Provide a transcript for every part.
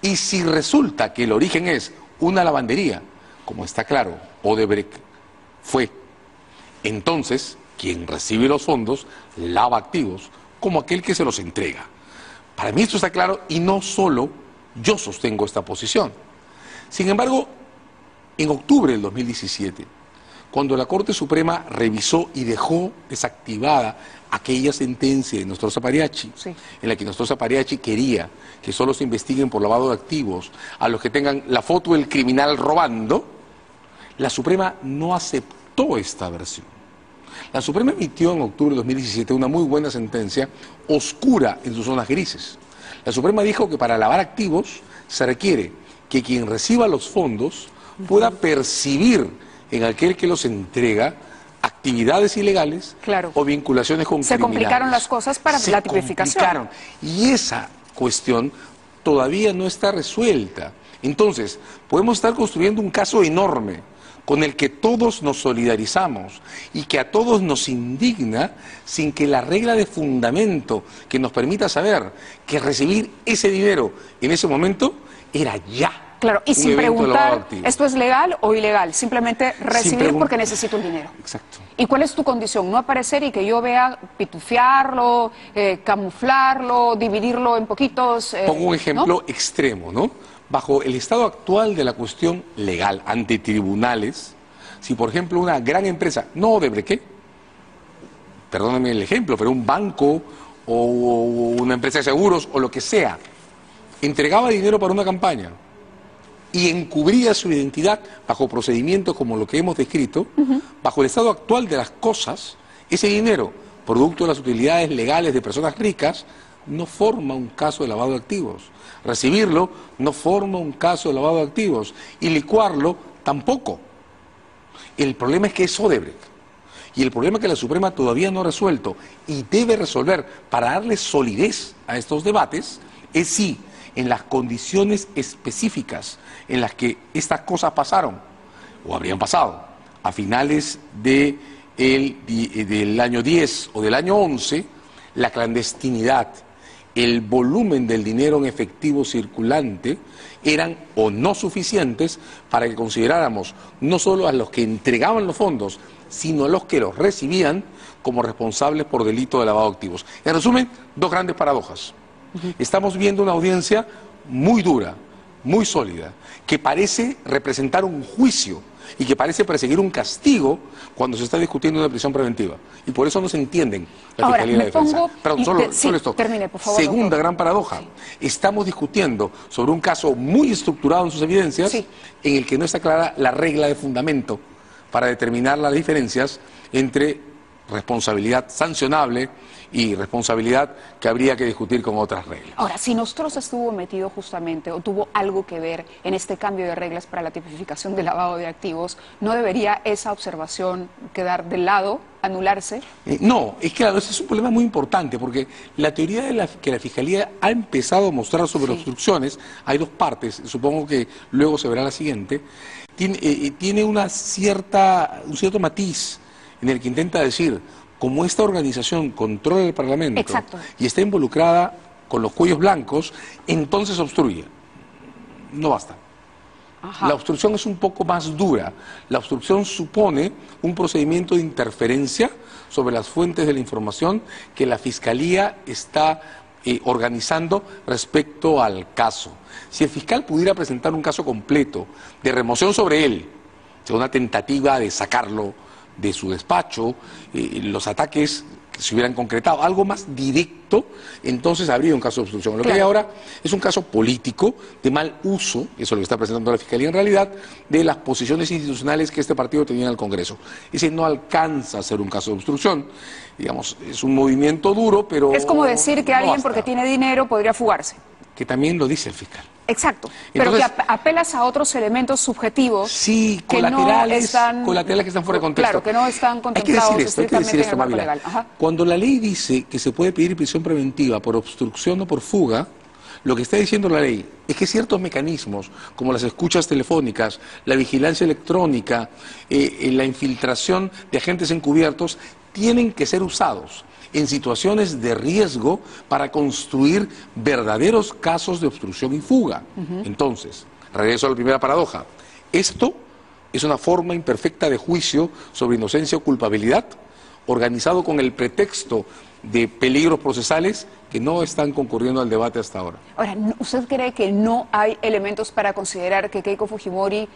Y si resulta que el origen es una lavandería, como está claro, Odebrecht fue, entonces quien recibe los fondos lava activos como aquel que se los entrega. Para mí esto está claro y no solo yo sostengo esta posición. Sin embargo, en octubre del 2017, cuando la Corte Suprema revisó y dejó desactivada aquella sentencia de Nostroza Pariachi, en la que Nostroza Pariachi quería que solo se investiguen por lavado de activos a los que tengan la foto del criminal robando, la Suprema no aceptó esta versión. La Suprema emitió en octubre de 2017 una muy buena sentencia, oscura en sus zonas grises. La Suprema dijo que para lavar activos se requiere que quien reciba los fondos pueda percibir en aquel que los entrega actividades ilegales o vinculaciones con criminales. Se complicaron las cosas para la tipificación. Y esa cuestión todavía no está resuelta. Entonces, podemos estar construyendo un caso enorme con el que todos nos solidarizamos y que a todos nos indigna, sin que la regla de fundamento que nos permita saber que recibir ese dinero en ese momento era ya. Claro, y sin preguntar, ¿esto es legal o ilegal? Simplemente recibir porque necesito el dinero. Exacto. ¿Y cuál es tu condición? No aparecer y que yo vea pitufiarlo, camuflarlo, dividirlo en poquitos. Pongo un ejemplo extremo, ¿no? Bajo el estado actual de la cuestión legal ante tribunales, si por ejemplo una gran empresa, no Odebrecht, perdóname el ejemplo, pero un banco o una empresa de seguros o lo que sea, entregaba dinero para una campaña y encubría su identidad bajo procedimientos como lo que hemos descrito, bajo el estado actual de las cosas, ese dinero, producto de las utilidades legales de personas ricas, no forma un caso de lavado de activos. Recibirlo no forma un caso de lavado de activos y licuarlo tampoco. El problema es que es Odebrecht. Y el problema que la Suprema todavía no ha resuelto y debe resolver para darle solidez a estos debates es si en las condiciones específicas en las que estas cosas pasaron o habrían pasado a finales del año 10 o del año 11, la clandestinidad, el volumen del dinero en efectivo circulante eran o no suficientes para que consideráramos no solo a los que entregaban los fondos, sino a los que los recibían como responsables por delito de lavado de activos. En resumen, dos grandes paradojas. Estamos viendo una audiencia muy dura, muy sólida, que parece representar un juicio y que parece perseguir un castigo cuando se está discutiendo una prisión preventiva. Y por eso no se entienden la Fiscalía y la Defensa. Perdón, solo esto. Termine, por favor, Segunda doctor. gran paradoja. Estamos discutiendo sobre un caso muy estructurado en sus evidencias, en el que no está clara la regla de fundamento para determinar las diferencias entre responsabilidad sancionable y responsabilidad que habría que discutir con otras reglas. Ahora, si Nostroza estuvo metido justamente o tuvo algo que ver en este cambio de reglas para la tipificación del lavado de activos, ¿no debería esa observación quedar de lado, anularse? No, es claro, ese es un problema muy importante, porque la teoría de que la Fiscalía ha empezado a mostrar sobre obstrucciones, hay dos partes, supongo que luego se verá la siguiente, tiene un cierto matiz en el que intenta decir, como esta organización controla el Parlamento y está involucrada con los cuellos blancos, entonces obstruye. No basta. La obstrucción es un poco más dura. La obstrucción supone un procedimiento de interferencia sobre las fuentes de la información que la Fiscalía está organizando respecto al caso. Si el fiscal pudiera presentar un caso completo de remoción sobre él, de una tentativa de sacarlo de su despacho, los ataques que se hubieran concretado, algo más directo, entonces habría un caso de obstrucción. Lo que hay ahora es un caso político de mal uso, eso es lo que está presentando la Fiscalía en realidad, de las posiciones institucionales que este partido tenía en el Congreso. Ese no alcanza a ser un caso de obstrucción, digamos, es un movimiento duro, pero es como decir que alguien porque tiene dinero podría fugarse. Que también lo dice el fiscal. Exacto, pero entonces, que apelas a otros elementos subjetivos colaterales que están fuera de contexto. Claro, que no están contemplados hay que decir esto, en el legal. Cuando la ley dice que se puede pedir prisión preventiva por obstrucción o por fuga, lo que está diciendo la ley es que ciertos mecanismos, como las escuchas telefónicas, la vigilancia electrónica, la infiltración de agentes encubiertos, tienen que ser usados en situaciones de riesgo para construir verdaderos casos de obstrucción y fuga. Entonces, regreso a la primera paradoja. Esto es una forma imperfecta de juicio sobre inocencia o culpabilidad, organizado con el pretexto de peligros procesales que no están concurriendo al debate hasta ahora. Ahora, ¿usted cree que no hay elementos para considerar que Keiko Fujimori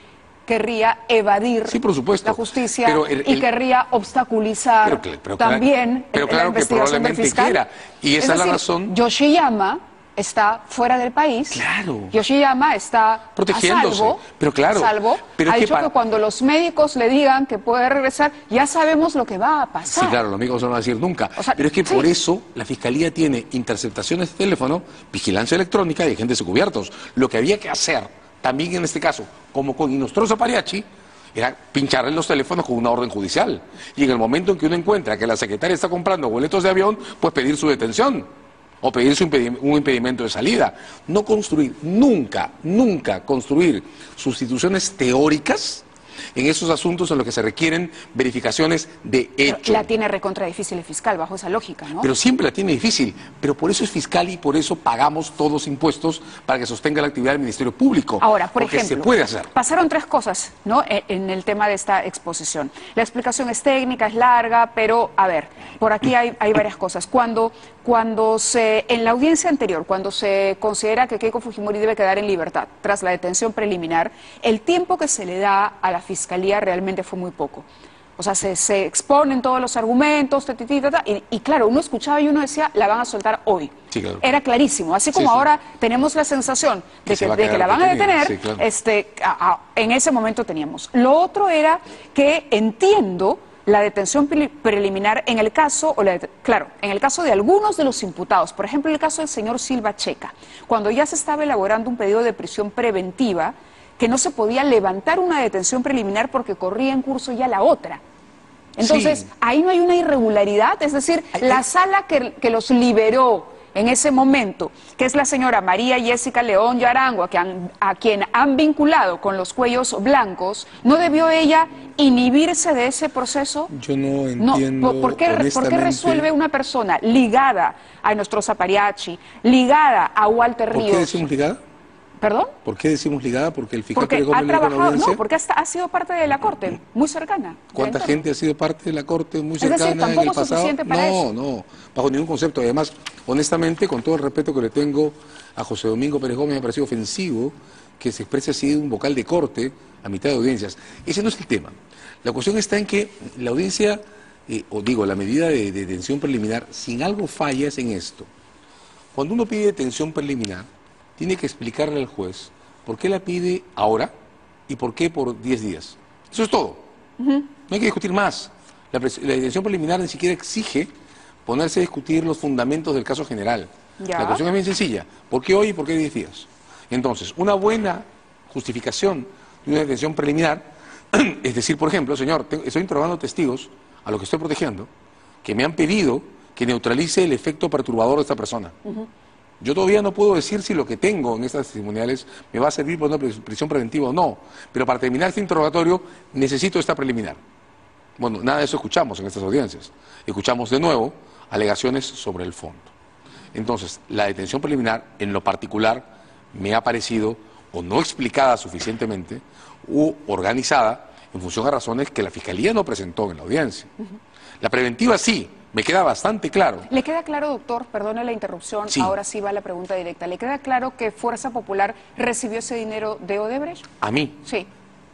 querría evadir Sí, por supuesto, la justicia pero y querría obstaculizar también la investigación del fiscal? Quiera. Y esa es la decir, razón. Yoshiyama está fuera del país. Claro. Yoshiyama está protegiéndose. a salvo. Pero claro. Pero ha es dicho que cuando los médicos le digan que puede regresar, ya sabemos lo que va a pasar. Sí, claro, los médicos no lo van a decir nunca. O sea, pero es que sí. por eso la Fiscalía tiene interceptaciones de teléfono, vigilancia electrónica y agentes encubiertos. Lo que había que hacer, también en este caso, como con Inostroza Pariachi, era pincharle los teléfonos con una orden judicial. Y en el momento en que uno encuentra que la secretaria está comprando boletos de avión, pues pedir su detención o pedir un impedimento de salida. No construir, nunca construir sustituciones teóricas en esos asuntos en los que se requieren verificaciones de hecho. Pero la tiene recontra difícil el fiscal, bajo esa lógica, ¿no? Pero siempre la tiene difícil, pero por eso es fiscal y por eso pagamos todos impuestos para que sostenga la actividad del Ministerio Público. Ahora, por porque ejemplo, se puede hacer. Pasaron tres cosas, ¿no?, en el tema de esta exposición. La explicación es técnica, es larga, pero, a ver, por aquí hay varias cosas. En la audiencia anterior, cuando se considera que Keiko Fujimori debe quedar en libertad tras la detención preliminar, el tiempo que se le da a la Fiscalía realmente fue muy poco. O sea, se exponen todos los argumentos, y claro, uno escuchaba y uno decía, la van a soltar hoy. Sí, claro. Era clarísimo, así como ahora tenemos la sensación de que la van a detener, sí, claro. en ese momento teníamos. Lo otro era que entiendo la detención preliminar en el caso, en el caso de algunos de los imputados, por ejemplo, el caso del señor Silva Checa, cuando ya se estaba elaborando un pedido de prisión preventiva, que no se podía levantar una detención preliminar porque corría en curso ya la otra. Entonces, Sí. ahí no hay una irregularidad, es decir, la sala que los liberó en ese momento, que es la señora María Jessica León Yarango, a quien han vinculado con los cuellos blancos, ¿no debió ella inhibirse de ese proceso? Yo no entiendo. ¿Por qué resuelve una persona ligada a Inostroza Pariachi, ligada a Walter Ríos? ¿Por qué decimos ligada? ¿Perdón? ¿Por qué decimos ligada? Porque el fiscal Porque Pérez Gómez ha le dio con la trabajado, audiencia. no, porque ha sido parte de la Corte, muy cercana. ¿Cuánta gente ha sido parte de la Corte muy decir, cercana en tampoco el es pasado? suficiente para eso. No, bajo ningún concepto. Además, honestamente, con todo el respeto que le tengo a José Domingo Pérez Gómez, me ha parecido ofensivo que se exprese así un vocal de Corte a mitad de audiencias. Ese no es el tema. La cuestión está en que la audiencia, la medida de detención preliminar, sin algo falla es en esto. Cuando uno pide detención preliminar, tiene que explicarle al juez por qué la pide ahora y por qué por 10 días. Eso es todo. No hay que discutir más. La detención preliminar ni siquiera exige ponerse a discutir los fundamentos del caso general. Ya. La cuestión es bien sencilla. ¿Por qué hoy y por qué 10 días? Entonces, una buena justificación de una detención preliminar es decir, por ejemplo, señor, estoy interrogando testigos a los que estoy protegiendo que me han pedido que neutralice el efecto perturbador de esta persona. Yo todavía no puedo decir si lo que tengo en estas testimoniales me va a servir para una prisión preventiva o no, pero para terminar este interrogatorio necesito esta preliminar. Bueno, nada de eso escuchamos en estas audiencias. Escuchamos de nuevo alegaciones sobre el fondo. Entonces, la detención preliminar, en lo particular, me ha parecido o no explicada suficientemente u organizada en función a razones que la Fiscalía no presentó en la audiencia. La preventiva sí. Me queda bastante claro. ¿Le queda claro, doctor, perdone la interrupción, Sí. ahora sí va la pregunta directa, ¿le queda claro que Fuerza Popular recibió ese dinero de Odebrecht? A mí, Sí.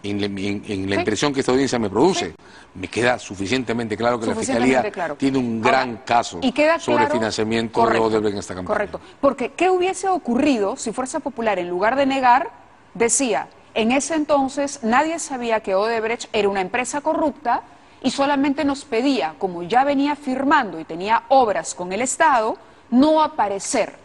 en la Sí. impresión que esta audiencia me produce, Sí. me queda suficientemente claro que la Suficientemente Fiscalía claro. tiene un Ahora, gran caso ¿y queda sobre claro? financiamiento Correcto, de Odebrecht en esta campaña. Correcto, porque ¿qué hubiese ocurrido si Fuerza Popular, en lugar de negar, decía, en ese entonces nadie sabía que Odebrecht era una empresa corrupta y solamente nos pedía, como ya venía firmando y tenía obras con el Estado, no aparecer?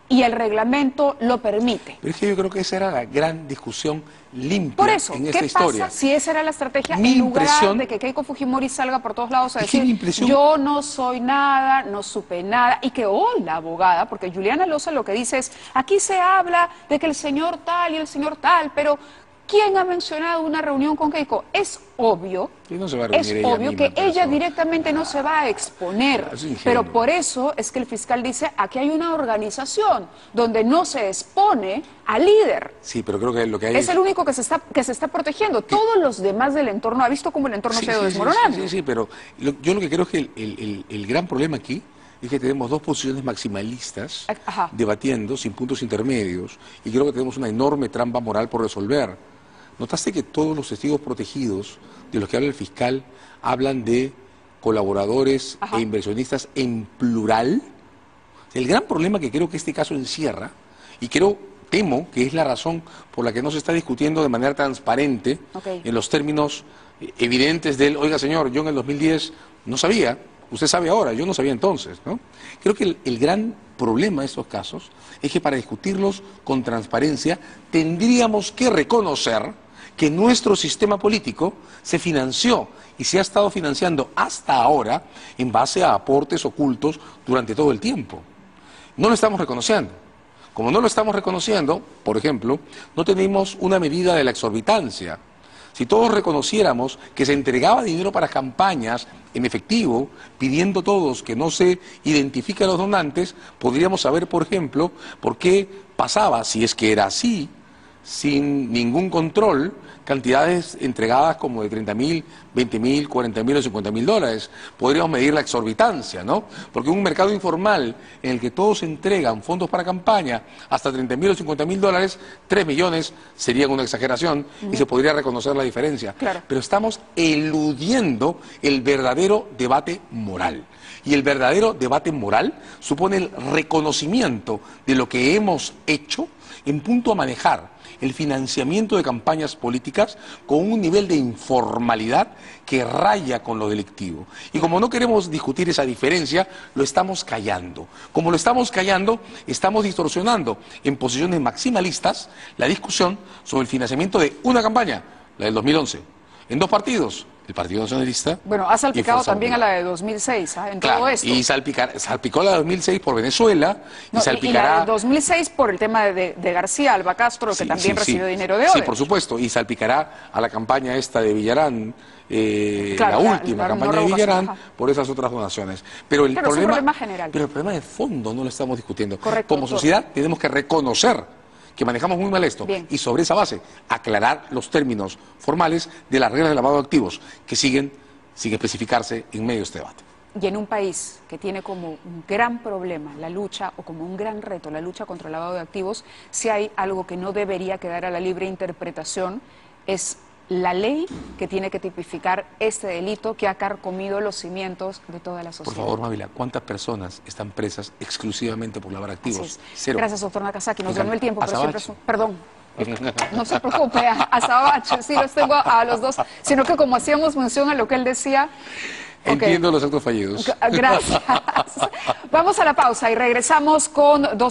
Y el reglamento lo permite. Pero es que yo creo que esa era la gran discusión limpia Por eso, en esta ¿qué historia. pasa si esa era la estrategia? Mi En lugar impresión- de que Keiko Fujimori salga por todos lados a Es que decir, mi impresión- yo no soy nada, no supe nada, y que hoy la abogada, porque Juliana Loza lo que dice es, aquí se habla de que el señor tal y el señor tal, pero ¿Quién ha mencionado una reunión con Keiko? Es obvio, Y no se va a reunir ella misma, que por ella eso. directamente no se va a exponer. Es ingenuo. Pero por eso es que el fiscal dice, aquí hay una organización donde no se expone al líder. Sí, pero creo que lo que hay Es el único que se está protegiendo. Todos los demás del entorno, ¿ha visto cómo el entorno se ha ido desmoronando? Sí, pero yo lo que creo es que el gran problema aquí es que tenemos dos posiciones maximalistas Ajá. debatiendo sin puntos intermedios y creo que tenemos una enorme trampa moral por resolver. ¿Notaste que todos los testigos protegidos de los que habla el fiscal hablan de colaboradores Ajá. e inversionistas en plural? El gran problema que creo que este caso encierra, y temo que es la razón por la que no se está discutiendo de manera transparente, Ok. en los términos evidentes del, oiga señor, yo en el 2010 no sabía, usted sabe ahora, yo no sabía entonces, ¿no? Creo que el gran problema de estos casos es que para discutirlos con transparencia tendríamos que reconocer que nuestro sistema político se financió y se ha estado financiando hasta ahora en base a aportes ocultos durante todo el tiempo. No lo estamos reconociendo. Como no lo estamos reconociendo, por ejemplo, no tenemos una medida de la exorbitancia. Si todos reconociéramos que se entregaba dinero para campañas en efectivo, pidiendo todos que no se identifiquen a los donantes, podríamos saber, por ejemplo, por qué pasaba, si es que era así, sin ningún control, cantidades entregadas como de 30.000, 20.000, 40.000 o 50.000 dólares. Podríamos medir la exorbitancia, ¿no? Porque un mercado informal en el que todos entregan fondos para campaña hasta 30.000 o 50.000 dólares, 3 millones serían una exageración y se podría reconocer la diferencia. Claro. Pero estamos eludiendo el verdadero debate moral. Y el verdadero debate moral supone el reconocimiento de lo que hemos hecho en punto a manejar el financiamiento de campañas políticas con un nivel de informalidad que raya con lo delictivo. Y como no queremos discutir esa diferencia, lo estamos callando. Como lo estamos callando, estamos distorsionando en posiciones maximalistas la discusión sobre el financiamiento de una campaña, la del 2011, en dos partidos, el Partido Nacionalista. Bueno, ha y salpicado Fuerza también a Popular. la de 2006, en Claro, todo esto. y salpicó la de 2006 por Venezuela, No, y salpicará... la de 2006 por el tema de García Alba Castro, que también recibió dinero de Odebrecht. Sí, por supuesto, y salpicará a la campaña esta de Villarán, Claro, la última campaña de Villarán, ajá. por esas otras donaciones. Pero el Claro, es un problema, problema general. pero el problema de fondo no lo estamos discutiendo. Correcto, Como doctor. sociedad tenemos que reconocer que manejamos muy mal esto Bien. y sobre esa base aclarar los términos formales de las reglas de lavado de activos que siguen sin especificarse en medio de este debate. Y en un país que tiene como un gran problema la lucha, o como un gran reto la lucha contra el lavado de activos, si hay algo que no debería quedar a la libre interpretación, es la ley que tiene que tipificar este delito que ha carcomido los cimientos de toda la Por sociedad. favor, Mávila, ¿cuántas personas están presas exclusivamente por lavar Así activos? es. Cero. Gracias, doctor Nakazaki. Nos Encanta- ganó el tiempo, pero siempre es Azabache. Perdón. No se preocupe, a Sabache, sí los tengo a los dos, sino que como hacíamos mención a lo que él decía... ok. Entiendo los actos fallidos. Gracias. Vamos a la pausa y regresamos con dos